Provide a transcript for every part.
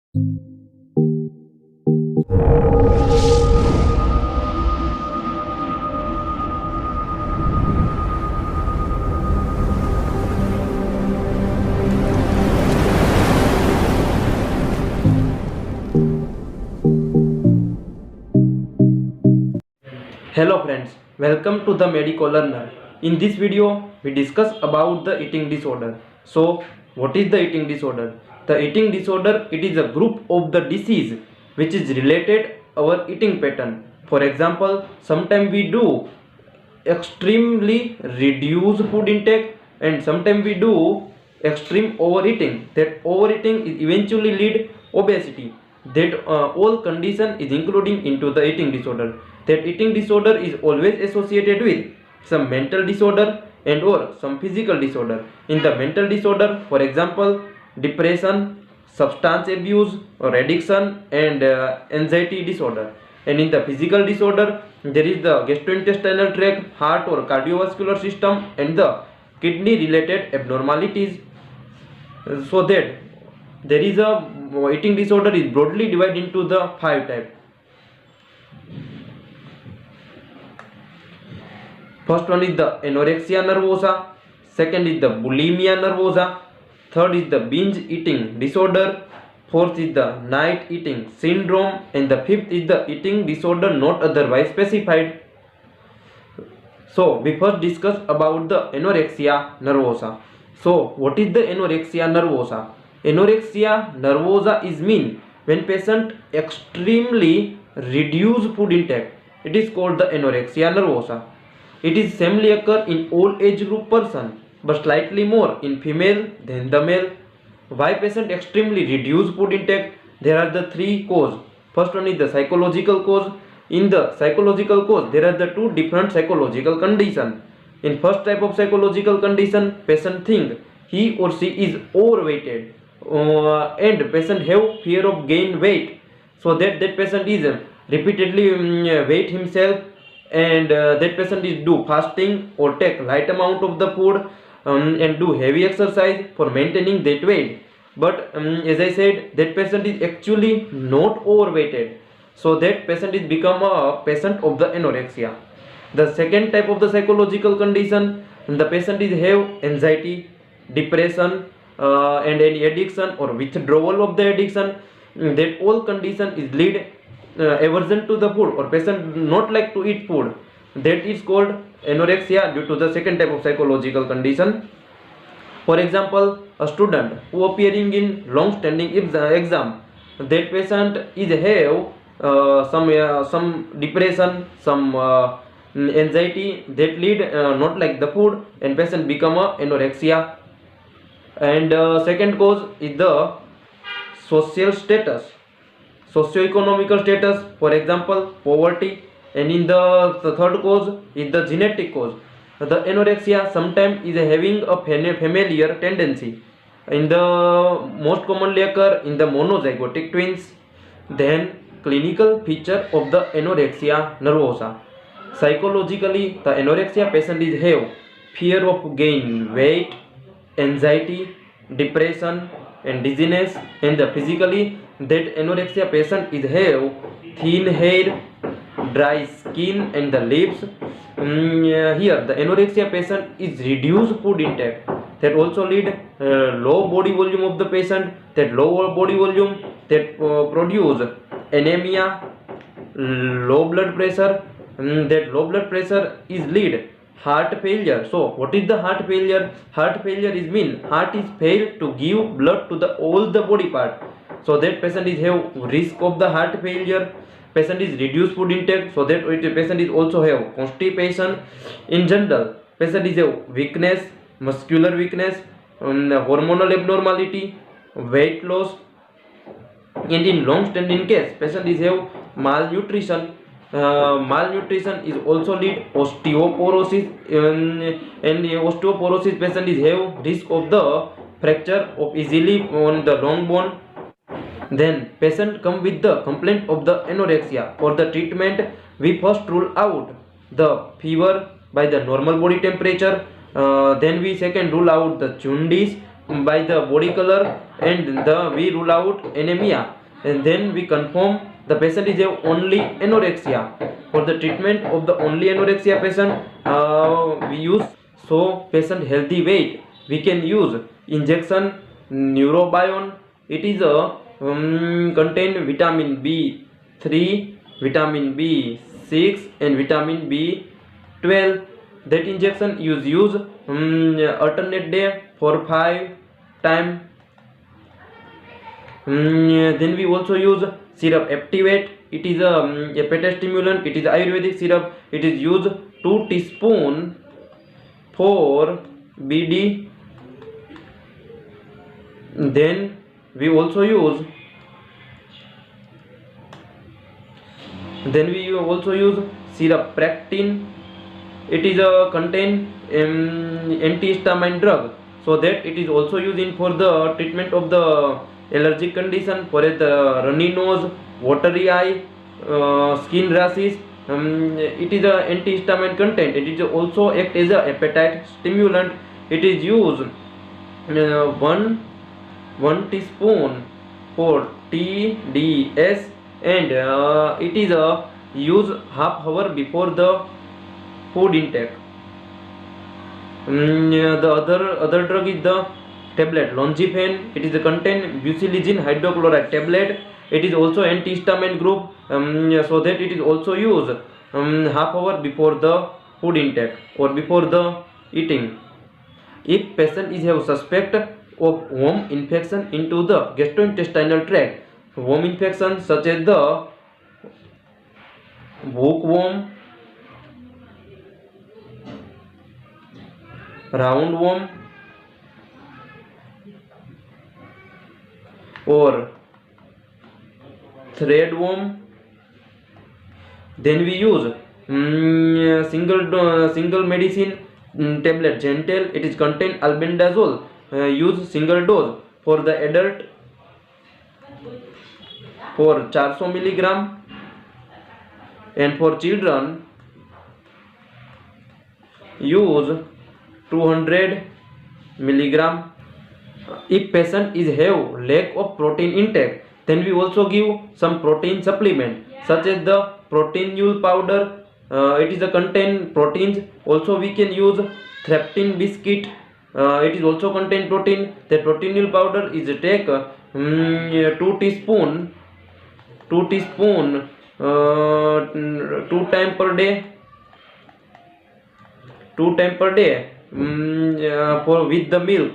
Hello friends, welcome to the Medico Learner. In this video, we discuss about the eating disorder. So, what is the eating disorder? The eating disorder, it is a group of the disease which is related our eating pattern. For example, sometimes we do extremely reduce food intake and sometimes we do extreme overeating. That overeating is eventually lead obesity. That all condition is including into the eating disorder. That eating disorder is always associated with some mental disorder and or some physical disorder. In the mental disorder, for example, depression, substance abuse or addiction and anxiety disorder. And in the physical disorder, there is the gastrointestinal tract, heart or cardiovascular system and the kidney related abnormalities. So that there is a eating disorder is broadly divided into the 5 types. First one is the anorexia nervosa, second is the bulimia nervosa, third is the binge eating disorder, fourth is the night eating syndrome, and the fifth is the eating disorder not otherwise specified. So we first discuss about the anorexia nervosa. So what is the anorexia nervosa? Anorexia nervosa is mean when patient extremely reduce food intake. It is called the anorexia nervosa. It is samely occur in all age group person but slightly more in female than the male. Why patient extremely reduce food intake? There are the 3 cause. First one is the psychological cause. In the psychological cause, there are the 2 different psychological condition. In first type of psychological condition, patient think he or she is overweighted and patient have fear of gain weight. So that patient is repeatedly weight himself and that patient is do fasting or take light amount of the food and do heavy exercise for maintaining that weight. But as I said, that patient is actually not overweighted. So that patient is become a patient of the anorexia. The second type of the psychological condition, the patient is have anxiety, depression and any addiction or withdrawal of the addiction. That all condition is lead aversion to the food or patient not like to eat food. That is called anorexia due to the second type of psychological condition. For example, a student who appearing in long standing exam, that patient is have some depression, some anxiety that lead not like the food and patient become a anorexia. And second cause is the social status, socio-economical status, for example poverty. And in the third cause is the genetic cause. The anorexia sometimes is having a familiar tendency. In the most commonly occur in the monozygotic twins. Then clinical feature of the anorexia nervosa. Psychologically, the anorexia patient is have fear of gain weight, anxiety, depression and dizziness. And the physically, that anorexia patient is have thin hair, dry skin and the lips. Here the anorexia patient is reduced food intake. That also lead low body volume of the patient. That low body volume that produce anemia, low blood pressure. That low blood pressure is lead heart failure. So what is the heart failure? Heart failure is mean heart is failed to give blood to the all the body part. So that patient is have risk of the heart failure. Patient is reduced food intake, so that patient is also have constipation. In general, patient is have weakness, muscular weakness, hormonal abnormality, weight loss. And in long standing case, patient is have malnutrition. Malnutrition is also lead osteoporosis, and osteoporosis patient is have risk of the fracture of easily on the long bone. Then patient come with the complaint of the anorexia. For the treatment, we first rule out the fever by the normal body temperature. Then we second rule out the jaundice by the body color, and we rule out anemia and then we confirm the patient is have only anorexia. For the treatment of the only anorexia patient, we use so patient healthy weight. We can use injection neurobion. It is a contain vitamin B3, vitamin B6, and vitamin B12. That injection is use alternate day for 5 time. Then we also use syrup Activate. It is a beta stimulant. It is Ayurvedic syrup. It is used 2 teaspoon for BD. Then we also use syrup Practin. It is a contain antihistamine drug, so that it is also used in for the treatment of the allergic condition, for the runny nose, watery eye, skin rashes. It is a antihistamine content. It is also act as a appetite stimulant. It is used 1 teaspoon for TDS, and it is used half hour before the food intake. The other drug is the tablet Longifen. It is a contain busiligin hydrochloride tablet. It is also antihistamine group, so that it is also used half hour before the food intake or before the eating. If patient is have suspect of worm infection into the gastrointestinal tract, worm infection such as the bookworm, roundworm, or threadworm, then we use single medicine tablet Gentle. It is contain albendazole. Use single dose for the adult for 400 milligram, and for children use 200 milligram. If patient is have lack of protein intake, then we also give some protein supplement such as the proteinule powder. It is a contain proteins. Also we can use threptin biscuit. It is also contain protein. The proteinule powder is take 2 teaspoon 2 time per day, for with the milk.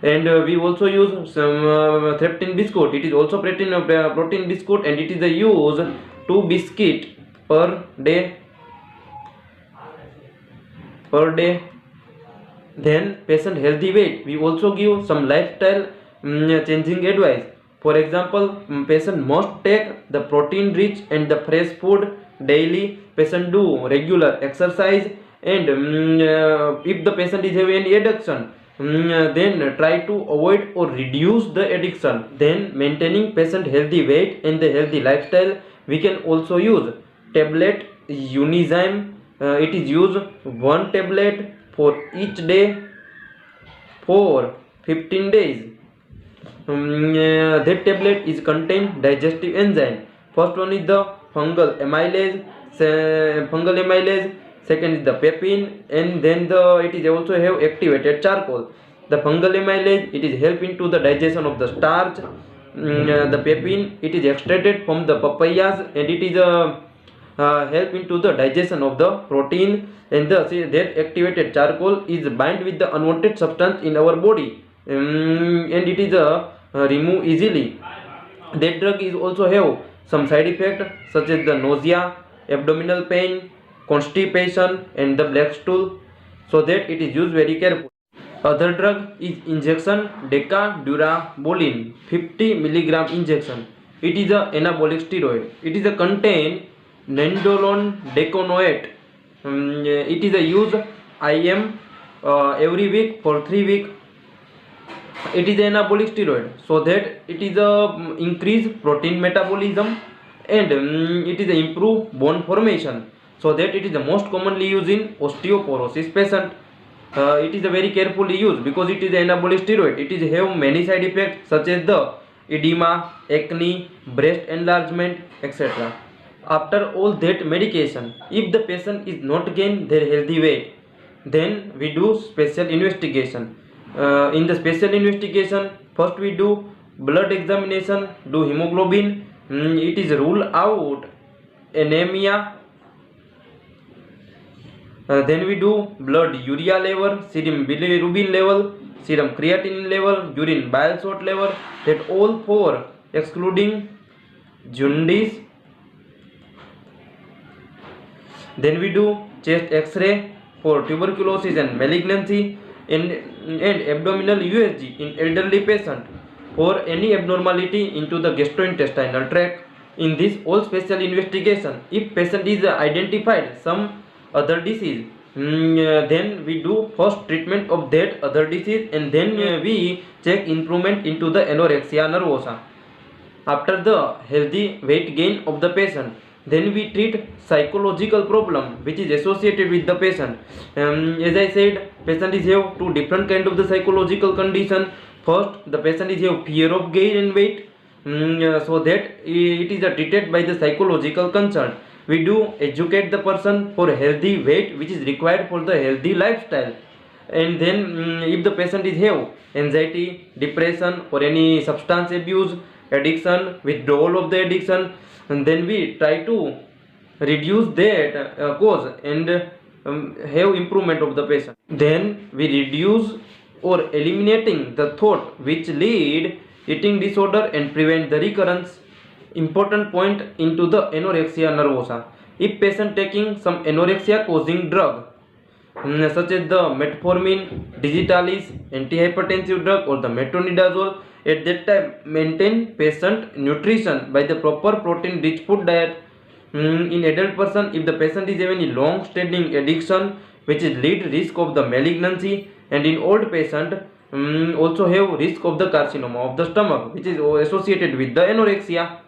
And we also use some threptin biscuit. It is also protein biscuit, and it is a use 2 biscuit per day. Then patient healthy weight, we also give some lifestyle changing advice. For example, patient must take the protein rich and the fresh food daily. Patient do regular exercise, and if the patient is having any addiction, then try to avoid or reduce the addiction. Then maintaining patient healthy weight and the healthy lifestyle, we can also use tablet Unizyme. It is used 1 tablet for each day for 15 days. That tablet is contain digestive enzyme. First one is the fungal amylase. Second is the pepin, and then it is also have activated charcoal. The fungal amylase, it is help into the digestion of the starch. The pepin, it is extracted from the papayas, and it is help into the digestion of the protein. And that activated charcoal is bind with the unwanted substance in our body, and it is remove easily. That drug is also have some side effect such as the nausea, abdominal pain, constipation, and the black stool, so that it is used very careful. Other drug is injection Decadurabolin 50 milligram injection. It is a anabolic steroid. It is a contain nandrolone deconoate. It is a use IM every week for 3 weeks. It is an anabolic steroid, so that it is a increase protein metabolism, and it is a improve bone formation, so that it is the most commonly used in osteoporosis patient. it is a very carefully used because it is an anabolic steroid. It is have many side effects such as the edema, acne, breast enlargement, etc. After all that medication, if the patient is not gain their healthy weight, then we do special investigation. In the special investigation, first we do blood examination, do hemoglobin. It is rule out anemia. Then we do blood urea level, serum bilirubin level, serum creatinine level, urine bile salt level, that all four excluding jaundice. Then we do chest x-ray for tuberculosis and malignancy, and abdominal USG in elderly patient for any abnormality into the gastrointestinal tract. In this all special investigation, if patient is identified some other disease, then we do first treatment of that other disease, and then we check improvement into the anorexia nervosa. After the healthy weight gain of the patient, then we treat psychological problem which is associated with the patient. As I said, patient is have two different kind of the psychological condition. First, the patient is have fear of gain and weight, so that it is treated by the psychological consult. We do educate the person for healthy weight which is required for the healthy lifestyle. And then if the patient is have anxiety, depression, or any substance abuse, addiction, withdrawal of the addiction, and then we try to reduce that cause and have improvement of the patient. Then we reduce or eliminating the thought which lead eating disorder and prevent the recurrence. Important point into the anorexia nervosa. If patient taking some anorexia causing drug, such as the metformin, digitalis, antihypertensive drug, or the metronidazole, at that time maintain patient nutrition by the proper protein rich food diet. In adult person, if the patient is having any long standing addiction which is lead risk of the malignancy, and in old patient also have risk of the carcinoma of the stomach which is associated with the anorexia.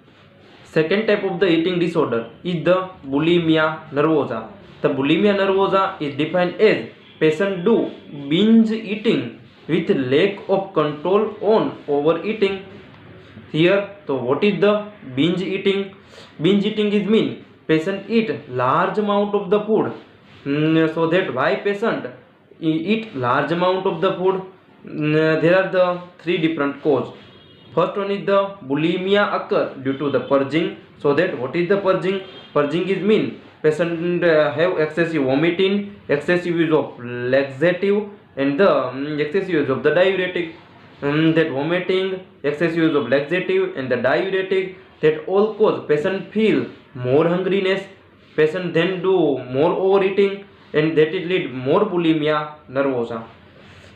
Second type of the eating disorder is the bulimia nervosa. The bulimia nervosa is defined as patient do binge eating with lack of control on overeating. Here, so what is the binge eating? Binge eating is mean patient eat large amount of the food. So that why patient eat large amount of the food? There are the three different cause. First one is the bulimia occur due to the purging. So that what is the purging? Purging is mean patient have excessive vomiting, excessive use of laxative, and the excessive use of the diuretic. That vomiting, excessive use of laxative, and the diuretic, that all cause patient feel more hungriness. Patient then do more overeating, and that it lead more bulimia nervosa.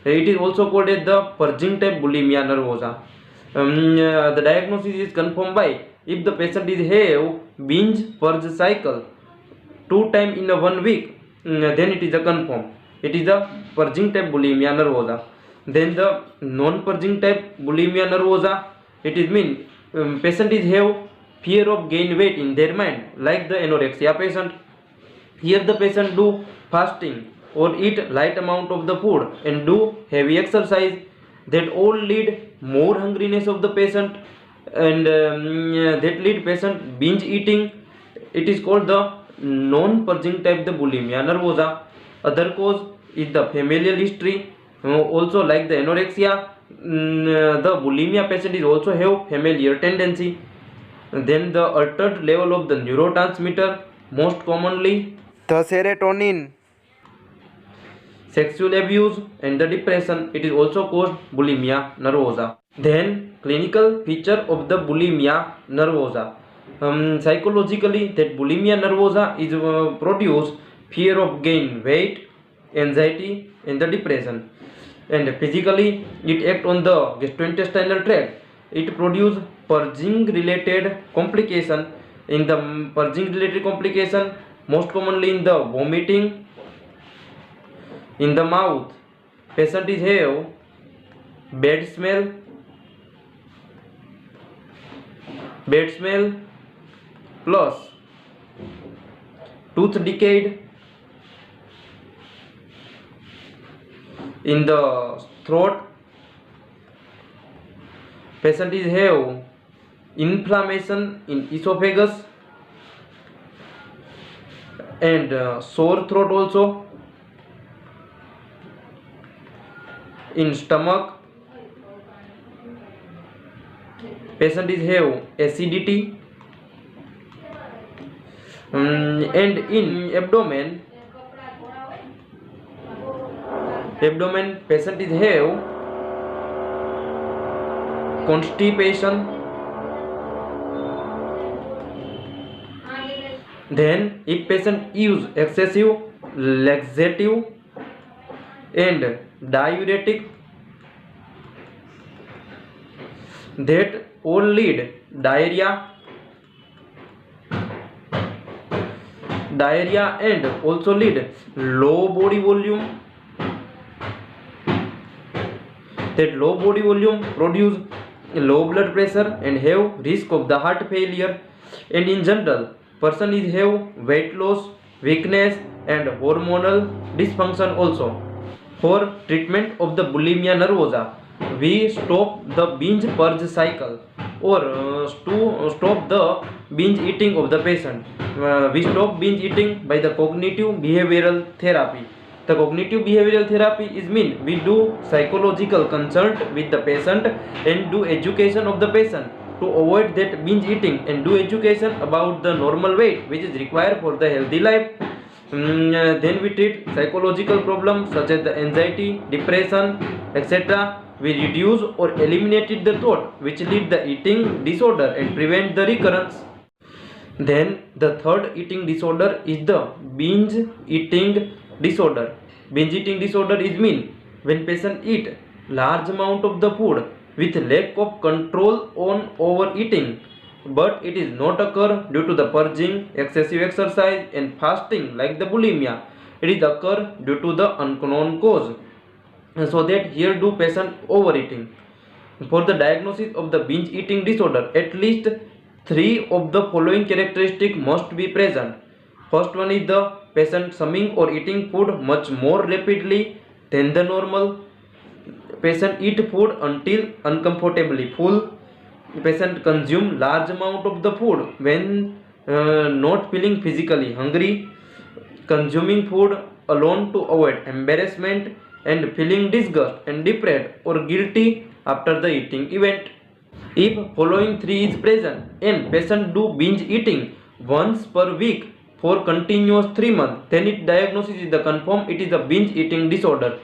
It is also called as the purging type bulimia nervosa. The diagnosis is confirmed by if the patient is have binge purge cycle 2 times in a 1 week, then it is a confirm. It is a purging type bulimia nervosa. Then the non-purging type bulimia nervosa, it is mean patient is have fear of gain weight in their mind like the anorexia patient. Here the patient do fasting or eat light amount of the food and do heavy exercise, that all lead more hungriness of the patient, and that lead patient binge eating. It is called the non-purging type the bulimia nervosa. Other cause is the familial history. Also like the anorexia, the bulimia patient is also have familiar tendency. Then the altered level of the neurotransmitter, most commonly the serotonin. Sexual abuse and the depression, it is also caused bulimia nervosa. Then clinical feature of the bulimia nervosa. Psychologically, that bulimia nervosa is produce fear of gain weight, anxiety, and the depression. And physically, it act on the gastrointestinal tract. It produce purging related complication. In the purging related complication, most commonly in the vomiting, in the mouth, patient is have bad smell plus tooth decayed, in the throat. Patient is have inflammation in esophagus and sore throat also in stomach. Patient is have acidity and in abdomen patient is have constipation. Then if patient use excessive laxative and diuretic, that all lead diarrhea and also lead low body volume. That low body volume produce low blood pressure and have risk of the heart failure. And in general, person is have weight loss, weakness and hormonal dysfunction also. For treatment of the bulimia nervosa, we stop the binge purge cycle or to stop the binge eating of the patient. We stop binge eating by the cognitive behavioral therapy. The cognitive behavioral therapy is mean we do psychological consult with the patient and do education of the patient to avoid that binge eating and do education about the normal weight which is required for the healthy life. Then we treat psychological problems such as the anxiety, depression, etc. We reduce or eliminated the thought which lead the eating disorder and prevent the recurrence. Then the third eating disorder is the binge eating disorder. Binge eating disorder is mean when patient eat large amount of the food with lack of control on overeating, but it is not occur due to the purging, excessive exercise and fasting like the bulimia. It is occur due to the unknown cause. So that here do patient overeating. For the diagnosis of the binge eating disorder, at least 3 of the following characteristics must be present. First one is the patient summing or eating food much more rapidly than the normal. Patient eat food until uncomfortably full. Patient consume large amount of the food when not feeling physically hungry. Consuming food alone to avoid embarrassment and feeling disgust and depressed or guilty after the eating event. If following 3 is present and patient do binge eating once per week for continuous 3 months, then its diagnosis is the confirmed it is a binge eating disorder.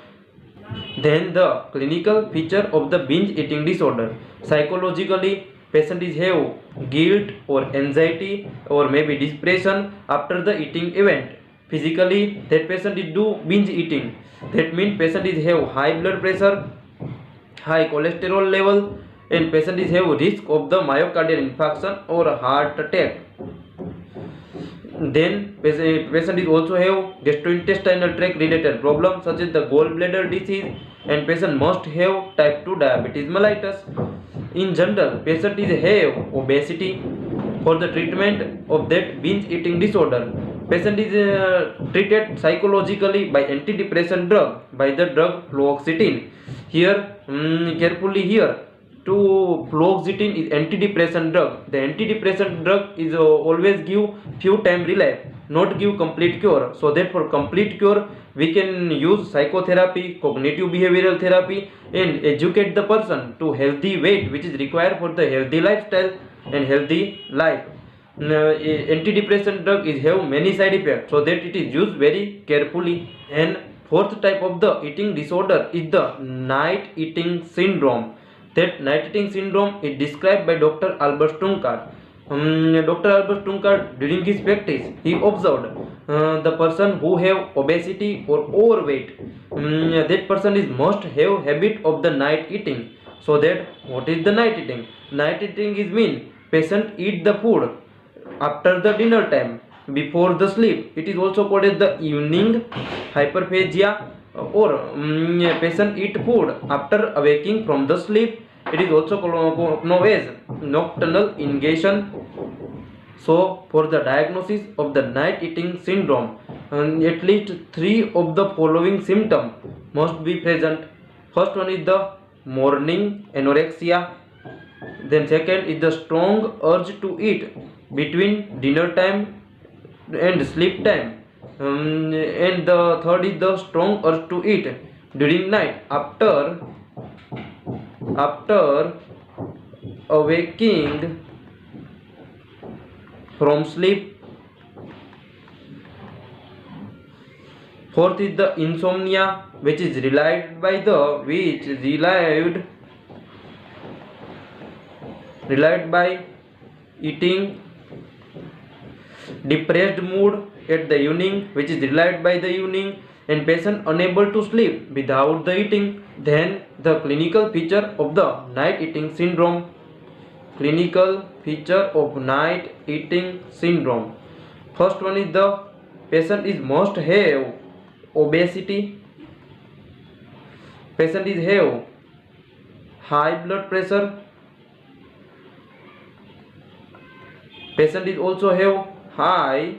Then the clinical feature of the binge eating disorder. Psychologically, patient is have guilt or anxiety or maybe depression after the eating event. Physically, that patient is do binge eating. That means patient is have high blood pressure, high cholesterol level, and patient is have risk of the myocardial infarction or heart attack. Then patient is also have gastrointestinal tract related problems such as the gallbladder disease, and patient must have type 2 diabetes mellitus. In general, patient is have obesity. For the treatment of that binge eating disorder, patient is treated psychologically by antidepressant drug by the drug fluoxetine. Here, carefully here, to fluoxetine is antidepressant drug. The antidepressant drug is always give few time relief, not give complete cure. So that for complete cure we can use psychotherapy, cognitive behavioral therapy, and educate the person to healthy weight which is required for the healthy lifestyle and healthy life. Antidepressant drug is have many side effects, so that it is used very carefully. And fourth type of the eating disorder is the night eating syndrome. That night eating syndrome is described by Dr. Albert Stunkard. Dr. Albert Stunkard, during his practice, he observed the person who have obesity or overweight. That person is must have habit of the night eating. So that what is the night eating? Night eating is mean patient eat the food after the dinner time before the sleep. It is also called as the evening hyperphagia, or patient eat food after awaking from the sleep. It is also known as nocturnal ingression. So for the diagnosis of the night eating syndrome, at least 3 of the following symptoms must be present. First one is the morning anorexia. Then second is the strong urge to eat between dinner time and sleep time. And the third is the strong urge to eat during night after awaking from sleep. Fourth is the insomnia, which is relied by eating. Depressed mood at the evening, which is relied by the evening, and patient unable to sleep without the eating. Then the clinical feature of the night eating syndrome. Clinical feature of night eating syndrome. First one is the patient is must have obesity. Patient is have high blood pressure. Patient is also have high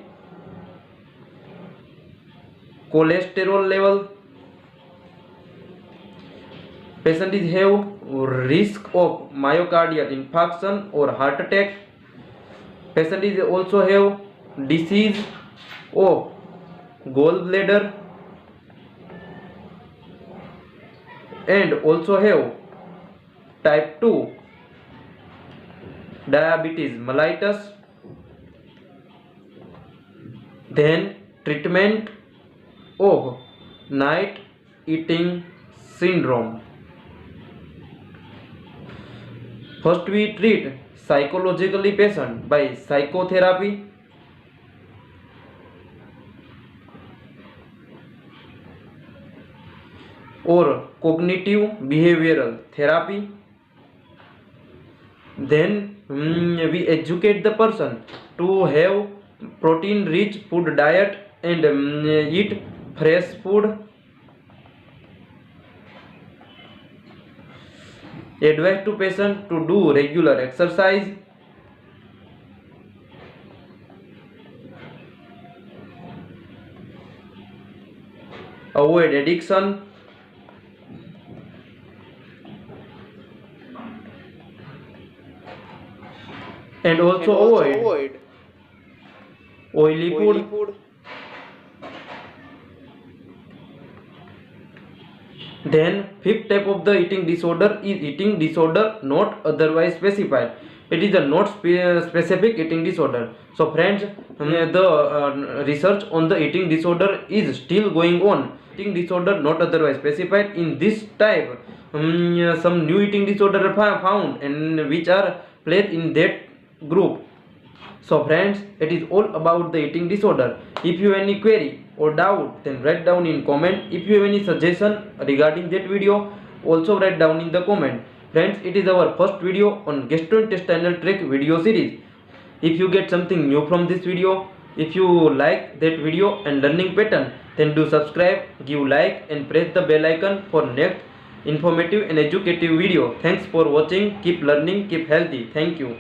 cholesterol level. Patient is have risk of myocardial infarction or heart attack. Patient is also have disease of gallbladder and also have type 2 diabetes mellitus. Then treatment of night eating syndrome. First we treat psychologically patient by psychotherapy. Or cognitive behavioral therapy. Then we educate the person to have protein rich food diet and eat fresh food. Advise to patient to do regular exercise. Avoid addiction. And also avoid oily food. Then fifth type of the eating disorder is eating disorder not otherwise specified. It is a not specific eating disorder. So friends, the research on the eating disorder is still going on. Eating disorder not otherwise specified. In this type, some new eating disorder are found and which are placed in that group. So friends, it is all about the eating disorder. If you have any query or doubt, then write down in comment. If you have any suggestion regarding that video, also write down in the comment. Friends, it is our first video on gastrointestinal tract video series. If you get something new from this video, if you like that video and learning pattern, then do subscribe, give like and press the bell icon for next informative and educative video. Thanks for watching. Keep learning, keep healthy. Thank you.